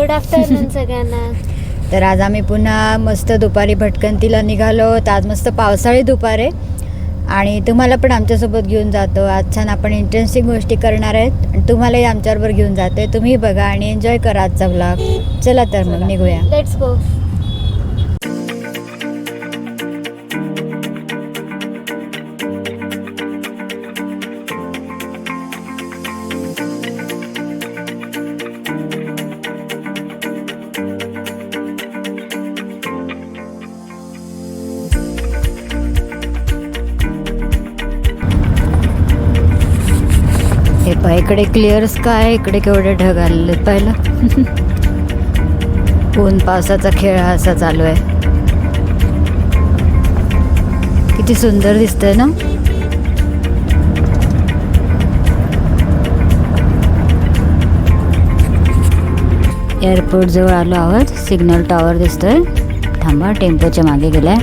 Good afternoon सगळ्यांना. तर आज आम्ही पुन्हा मस्त दुपारी भटकंतीला निघालो. तर आज मस्त पावसाळी दुपार आहे आणि तुम्हाला पण आमच्यासोबत घेऊन जातो. आज छान आपण इंटरेस्टिंग गोष्टी करणार आहेत आणि तुम्हालाही आमच्याबरोबर घेऊन जातोय. तुम्ही बघा आणि एन्जॉय करा आजचा व्लॉग. चला तर मग निघूया. Let's go. हे पहा इकडे क्लिअर स्काय आहे. इकडे केवढे ढग आलेले पाहिलं. ऊन पावसाचा खेळ हा असा चालू आहे. किती सुंदर दिसतंय ना. एअरपोर्ट जवळ आलो आहोत. सिग्नल टॉवर दिसतोय. थांबा, टेम्पोच्या मागे गेलाय.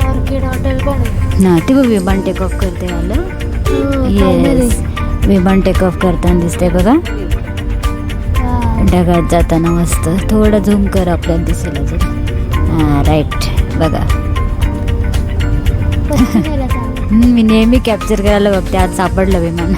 ऑर्किड हॉटेल पण आहे ना. ती बघ विमान टेक ऑफ करते आलं. येस, विमान टेक ऑफ करताना दिसतंय बघा. ढगात जाताना मस्त. थोडं झूम कर, आपल्याला दिसेल अजून. हां राईट बघा. मी नेहमी कॅप्चर करायला बघते. आज सापडलं विमान.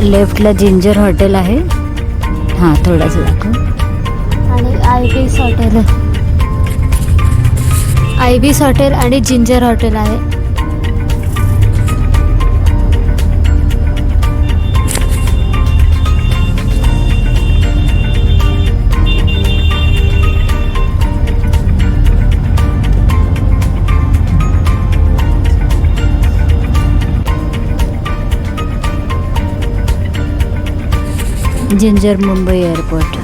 लेफ्टला जिंजर हॉटेल आहे. हां थोडंसं दाखव. आणि आयबीस हॉटेल आहे. आयबीस हॉटेल आणि जिंजर हॉटेल आहे. Ginger Mumbai airport.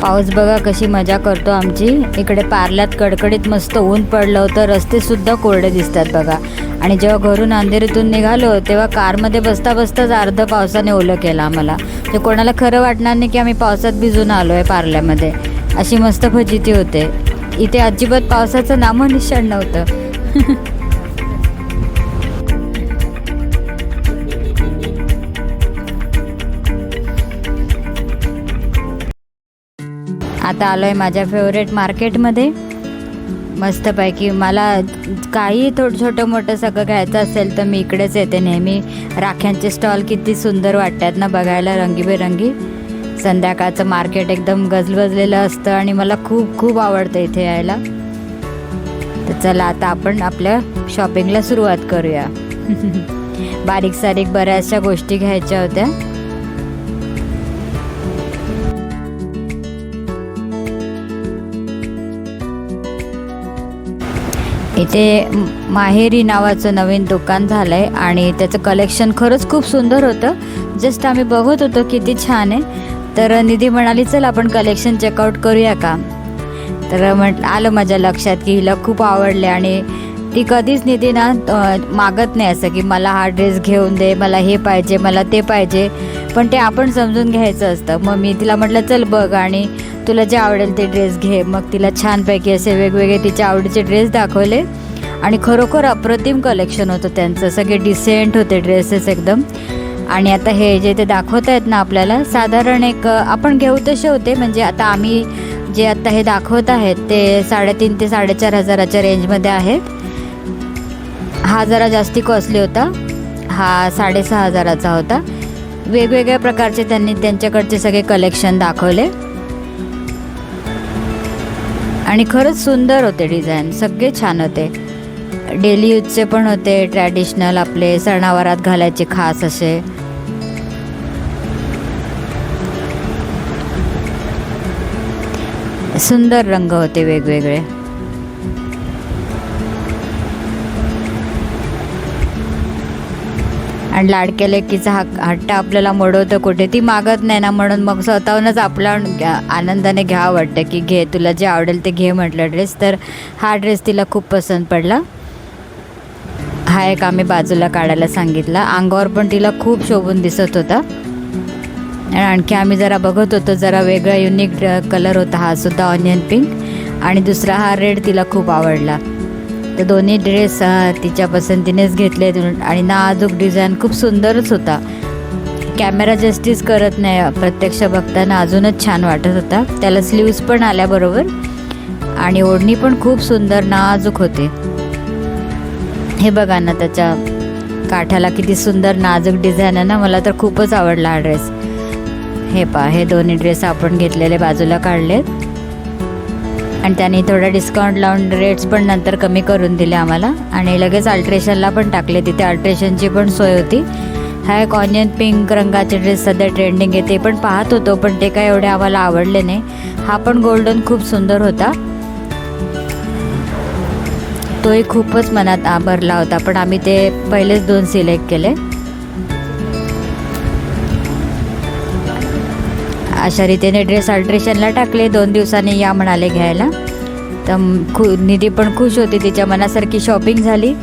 पाऊस बघा कशी मजा करतो आमची. इकडे पार्ल्यात कडकडीत मस्त ऊन पडलं होतं. रस्ते सुद्धा कोरडे दिसतात बघा. आणि जेव्हा घरून अंधेरीतून निघालो तेव्हा कारमध्ये बसता बसताच अर्ध पावसाने ओलं केलं आम्हाला. ते कोणाला खरं वाटणार नाही की आम्ही पावसात भिजून आलो आहे पार्ल्यामध्ये. अशी मस्त फजिती होते. इथे अजिबात पावसाचं नामोनिशाण नव्हतं. आता आलो आहे माझ्या फेवरेट मार्केटमध्ये. मस्तपैकी मला काही छोटं मोठं सगळं घ्यायचं असेल तर मी इकडेच येते नेहमी. राख्यांचे स्टॉल किती सुंदर वाटतात ना बघायला, रंगीबेरंगी. संध्याकाळचं मार्केट एकदम गजबजलेलं असतं आणि मला खूप खूप आवडतं इथे यायला. तर चला आता आपण आपल्या शॉपिंगला सुरुवात करूया. बारीक सारीक बऱ्याचशा गोष्टी घ्यायच्या होत्या. इथे माहेरी नावाचं नवीन दुकान झालं आहे आणि त्याचं कलेक्शन खरंच खूप सुंदर होतं. जस्ट आम्ही बघत होतो किती छान आहे. तर निधी म्हणाली चल आपण कलेक्शन चेकआउट करूया का. तर आलं माझ्या लक्षात की हिला खूप आवडले आणि ती कधीच निधी ना मागत नाही असं की मला हा ड्रेस घेऊन दे, मला हे पाहिजे, मला ते पाहिजे, पण ते आपण समजून घ्यायचं असतं. मग मी तिला म्हटलं चल बघ आणि तुला जे आवडेल ते ड्रेस घे. मग तिला छानपैकी असे वेगवेगळे तिच्या आवडीचे ड्रेस दाखवले आणि खरोखर अप्रतिम कलेक्शन होतं त्यांचं. सगळे डिसेंट होते ड्रेसेस एकदम. आणि आता हे जे ते दाखवत आहेत ना आपल्याला, साधारण एक आपण घेऊ तसे होते. म्हणजे आता आम्ही जे आत्ता हे दाखवत आहेत ते 3,500 ते 4,500 रेंजमध्ये आहेत. हा जरा जास्ती कॉस्टली होता, हा 6,500 होता. वेगवेगळ्या प्रकारचे त्यांनी त्यांच्याकडचे सगळे कलेक्शन दाखवले आणि खरंच सुंदर होते डिझाईन, सगळे छान होते. डेली यूजचे पण होते, ट्रॅडिशनल आपले सणावारात घालायचे खास असे. सुंदर रंग होते वेगवेगळे. आणि लाडक्या लेकीचा हट्ट आपल्याला मोडवतं कुठे, ती मागत नाही ना, म्हणून मग स्वतःहूनच आपला आनंदाने घ्यावं वाटतं की घे, तुला जे आवडेल ते घे म्हटलं ड्रेस. तर हा ड्रेस तिला खूप पसंत पडला. हा एक आम्ही बाजूला काढायला सांगितला. अंगावर पण तिला खूप शोभून दिसत होता. आणि आणखी आम्ही जरा बघत होतो, जरा वेगळा युनिक कलर होता हा सुद्धा, ऑनियन पिंक. आणि दुसरा हा रेड तिला खूप आवडला. तर दोन्ही ड्रेस तिच्या पसंतीनेच घेतले आणि नाजूक डिझाईन खूप सुंदरच होता. कॅमेरा जस्टिस करत नाही, प्रत्यक्ष बघताना अजूनच छान वाटत होता. त्याला स्लीव्स पण आल्या बरोबर आणि ओढणी पण खूप सुंदर नाजूक होते. हे बघा ना, त्याच्या काठाला किती सुंदर नाजूक डिझाईन आहे ना, मला तर खूपच आवडला हा ड्रेस. हे हे दोन्ही ड्रेस आपण घेतलेले बाजूला काढलेत आणि त्यांनी थोडा डिस्काउंट लावून रेट्स पण नंतर कमी करून दिले आम्हाला. आणि लगेच अल्ट्रेशनला पण टाकले, तिथे अल्ट्रेशनची पण सोय होती. हा एक ऑनियन पिंक रंगाचे ड्रेस सध्या ट्रेंडिंग आहे, ते पण पाहत होतो, पण ते काय एवढे आम्हाला आवडले नाही. हा पण गोल्डन खूप सुंदर होता, तोही खूपच मनात भरला होता, पण आम्ही ते पहिलेच 2 सिलेक्ट केले. अशा रीतीने ड्रेस अल्ट्रेशनला टाकले. 2 दिवसांनी या म्हणाले घ्यायला. तर निधी पण खुश होती, तिच्या मनासारखी शॉपिंग झाली.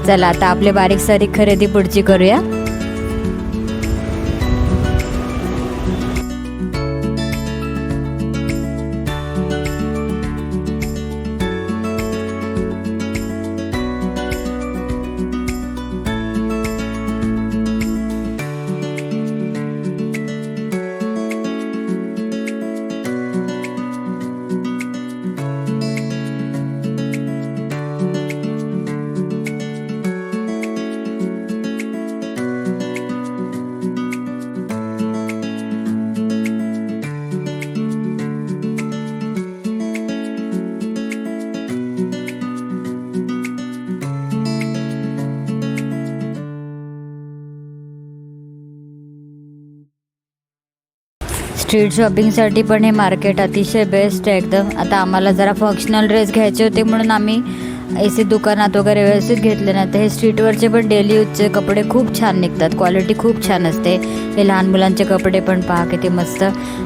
चला आता आपले बारीक सारीक खरेदी पुढची करूया. स्ट्रीट शॉपिंगसाठी पण हे मार्केट अतिशय बेस्ट आहे एकदम. आता आम्हाला जरा फंक्शनल ड्रेस घ्यायचे होते म्हणून आम्ही AC दुकानात वगैरे व्यवस्थित घेतले ना. तर हे स्ट्रीटवरचे पण डेली यूजचे कपडे खूप छान निघतात, क्वालिटी खूप छान असते. हे लहान मुलांचे कपडे पण पहा किती मस्त.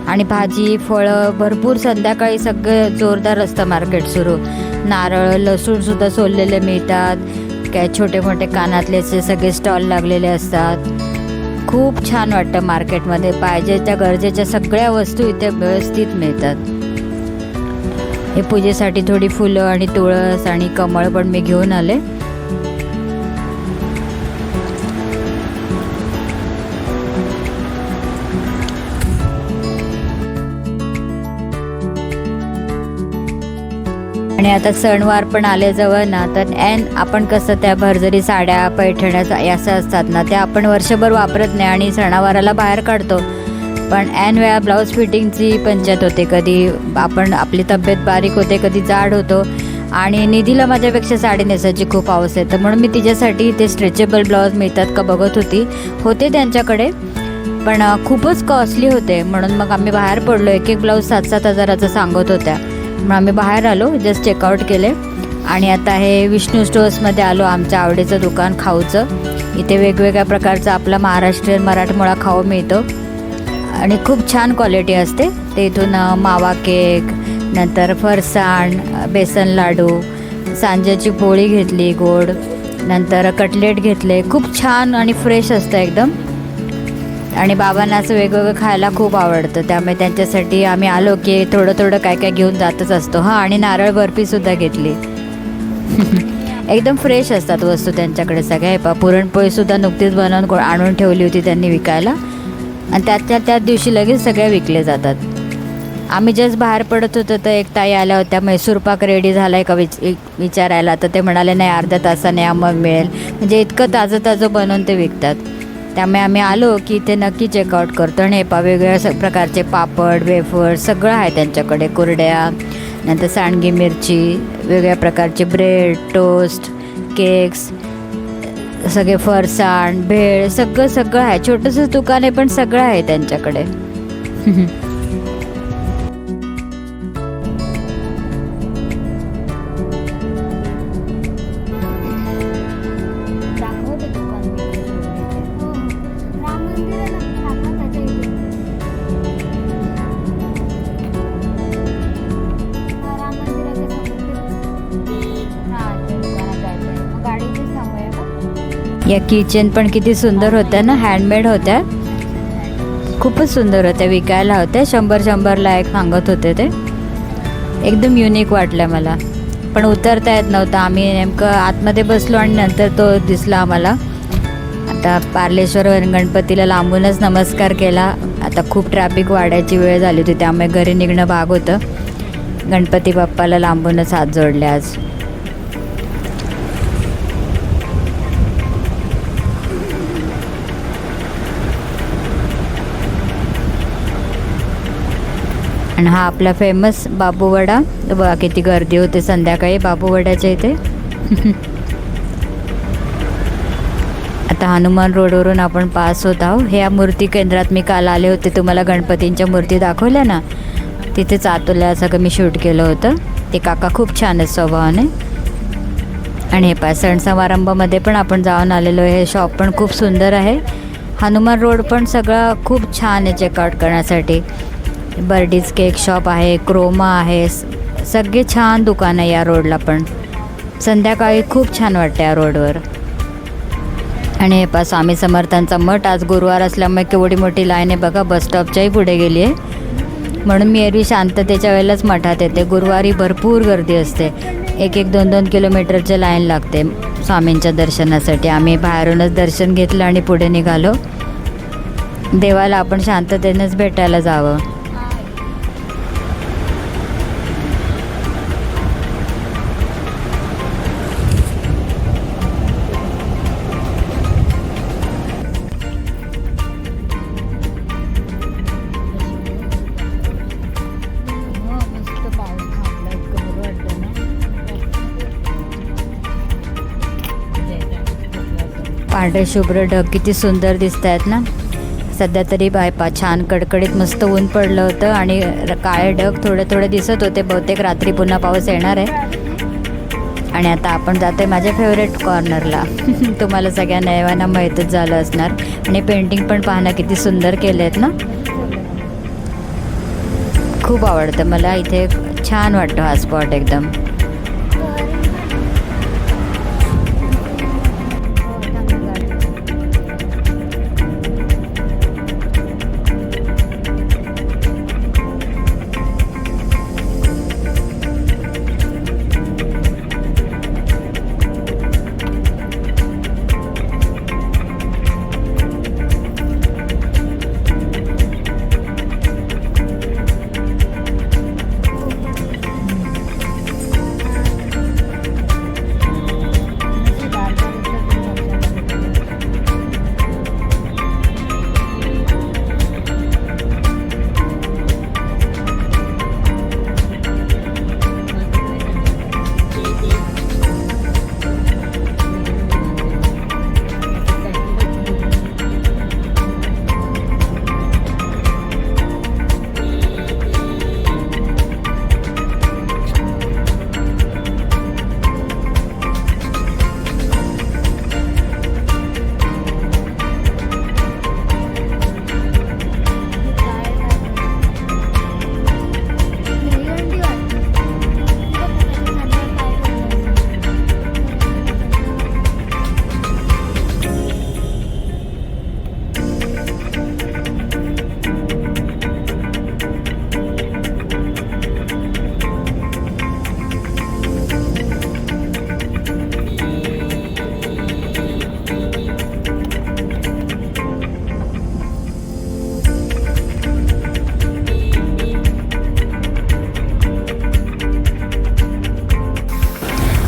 आणि भाजी फळं भरपूर, संध्याकाळी सगळं जोरदार असतं मार्केट सुरू. नारळ लसूणसुद्धा सोललेले मिळतात, काय छोटे मोठे कानातले सगळे स्टॉल लागलेले असतात. खूप छान वाटतं मार्केटमध्ये. पाहिजे त्या गरजेच्या सगळ्या वस्तू इथे व्यवस्थित मिळतात. हे पूजेसाठी थोडी फुलं आणि तुळस आणि कमळ पण मी घेऊन आले. आणि आता सणवार पण आले जवळ ना, तर आपण कसं त्या भरजरी साड्या पैठण्या असं असतात ना, त्या आपण वर्षभर वापरत नाही आणि सणावाराला बाहेर काढतो. पण वेळा ब्लाऊज फिटिंगची पंचायत होते. कधी आपली तब्येत बारीक होते, कधी जाड होतो. आणि निधीला माझ्यापेक्षा साडी नेसायची खूप हौस आहे, तर म्हणून मी तिच्यासाठी ते स्ट्रेचेबल ब्लाऊज मिळतात का बघत होते त्यांच्याकडे, पण खूपच कॉस्टली होते. म्हणून मग आम्ही बाहेर पडलो. एक ब्लाऊज 7-7 हजाराचं सांगत होत्या. मग आम्ही बाहेर आलो, जस्ट चेकआउट केले. आणि आता हे विष्णू स्टोअर्समध्ये आलो, आमच्या आवडीचं दुकान खाऊचं. इथे वेगवेगळ्या प्रकारचा आपला महाराष्ट्रीयन मराठमोळा खाऊ मिळतो. आणि खूप छान क्वालिटी असते. ते इथून मावा केक, नंतर फरसाण, बेसन लाडू, सांज्याची पोळी घेतली गोड, नंतर कटलेट घेतले. खूप छान आणि फ्रेश असतं एकदम. आणि बाबांना असं वेगवेगळं खायला खूप आवडतं, त्यामुळे त्यांच्यासाठी आम्ही आलो की थोडं थोडं काय काय घेऊन जातच असतो. हां, आणि नारळ बर्फीसुद्धा घेतली. एकदम फ्रेश असतात वस्तू त्यांच्याकडे सगळ्या. पुरणपोळीसुद्धा नुकतीच बनवून आणून ठेवली होती त्यांनी विकायला, आणि त्याच दिवशी लगेच सगळे विकले जातात. आम्ही जस्ट बाहेर पडत होतो तर एक ताई आल्या होत्या, म्हैसूर पाक रेडी झाला आहे का विचारायला. तर ते म्हणाले नाही, अर्ध्या तासाने मग मिळेल. म्हणजे इतकं ताजं ताजं बनवून ते विकतात. त्यामुळे आम्ही आलो की इथे नक्की चेकआउट करतो. आणि वेगवेगळ्या प्रकारचे पापड, वेफर सगळं आहे त्यांच्याकडे. कुरड्या, नंतर सांडगी मिरची, वेगवेगळ्या प्रकारचे ब्रेड, टोस्ट, केक्स, सगळे फरसाण, भेळ, सगळं आहे. छोटंसं दुकान आहे पण सगळं आहे त्यांच्याकडे. या किचन पण किती सुंदर होत्या ना, हँडमेड होत्या. खूपच सुंदर होत्या, विकायला होत्या. 100ला एक सांगत होते. ते एकदम युनिक वाटलं मला, पण उतरता येत नव्हतं. आम्ही नेमकं आतमध्ये बसलो आणि नंतर तो दिसला आम्हाला. आता पार्लेश्वर गणपतीला लांबूनच नमस्कार केला. आता खूप ट्रॅफिक वाढायची वेळ झाली होती, त्यामुळे घरी निघणं भाग होतं. गणपती बाप्पाला लांबूनच हात जोडले आज. आणि हा आपला फेमस बाबू वडा. बघा किती गर्दी होते संध्याकाळी बाबू वड्याच्या इथे. आता हनुमान रोडवरून आपण पास होत आहोत. ह्या मूर्ती केंद्रात मी काल आले होते, तुम्हाला गणपतींच्या मूर्ती दाखवल्या ना, तिथेच आतुला सगळं मी शूट केलं होतं. ते काका खूप छान आहेत स्वभावाने. आणि हे सण समारंभामध्ये पण आपण जाऊन आलेलो आहे. हे शॉप पण खूप सुंदर आहे. हनुमान रोड पण सगळं खूप छान आहे चेकआउट करण्यासाठी. बर्डीज केक शॉप आहे, क्रोमा आहे, सगळे छान दुकान आहे या रोडला. पण संध्याकाळी खूप छान वाटतं या रोडवर. आणि हे स्वामी समर्थांचा मठ. आज गुरुवार असल्यामुळे केवढी मोठी लाईन आहे बघा, बसस्टॉपच्याही पुढे गेली आहे. म्हणून मी एरवी शांततेच्या वेळेलाच मठात येते. गुरुवारी भरपूर गर्दी असते. 1-2 किलोमीटरची लाईन लागते स्वामींच्या दर्शनासाठी. आम्ही बाहेरूनच दर्शन घेतलं आणि पुढे निघालो. देवाला आपण शांततेनेच भेटायला जावं. पांढरे शुभ्र ढग किती सुंदर दिसत आहेत ना. सध्या तरी छान कडकडीत मस्त ऊन पडलं होतं आणि काळे ढग थोडे थोडे दिसत होते. बहुतेक रात्री पुन्हा पाऊस येणार आहे. आणि आता आपण जातोय माझ्या फेवरेट कॉर्नरला. तुम्हाला सगळ्यांना एव्हाना माहीतच झालं असणार. आणि पेंटिंग पण पाहणं किती सुंदर केले आहेत ना. खूप आवडतं मला इथे. छान वाटतं हा स्पॉट एकदम.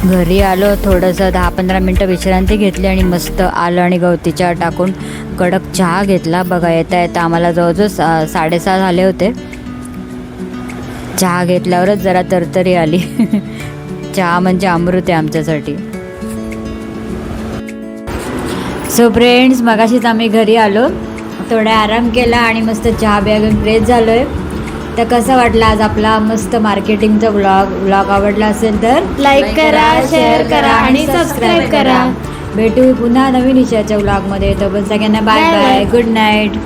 घरी आलो, थोडंसं 10-15 मिनटं विश्रांती घेतली आणि मस्त आलं आणि गवती चहा टाकून कडक चहा घेतला. बघा येता येता आम्हाला जवळजवळ 6:30 झाले होते. चहा घेतल्यावरच जरा तरतरी आली. चहा म्हणजे अमृत आहे आमच्यासाठी. सो फ्रेंड्स, मगाशीच आम्ही घरी आलो, थोडा आराम केला आणि मस्त चहा बिया घेऊन फ्रेश झालो आहे. तर कसं वाटलं आज आपला मस्त मार्केटिंगचा व्लॉग आवडला असेल तर लाईक करा, शेअर करा आणि सबस्क्राईब करा. भेटू पुन्हा नवीन विषयाच्या व्लॉगमध्ये. तोपर्यंत सगळ्यांना bye Bye bye, bye. Good night.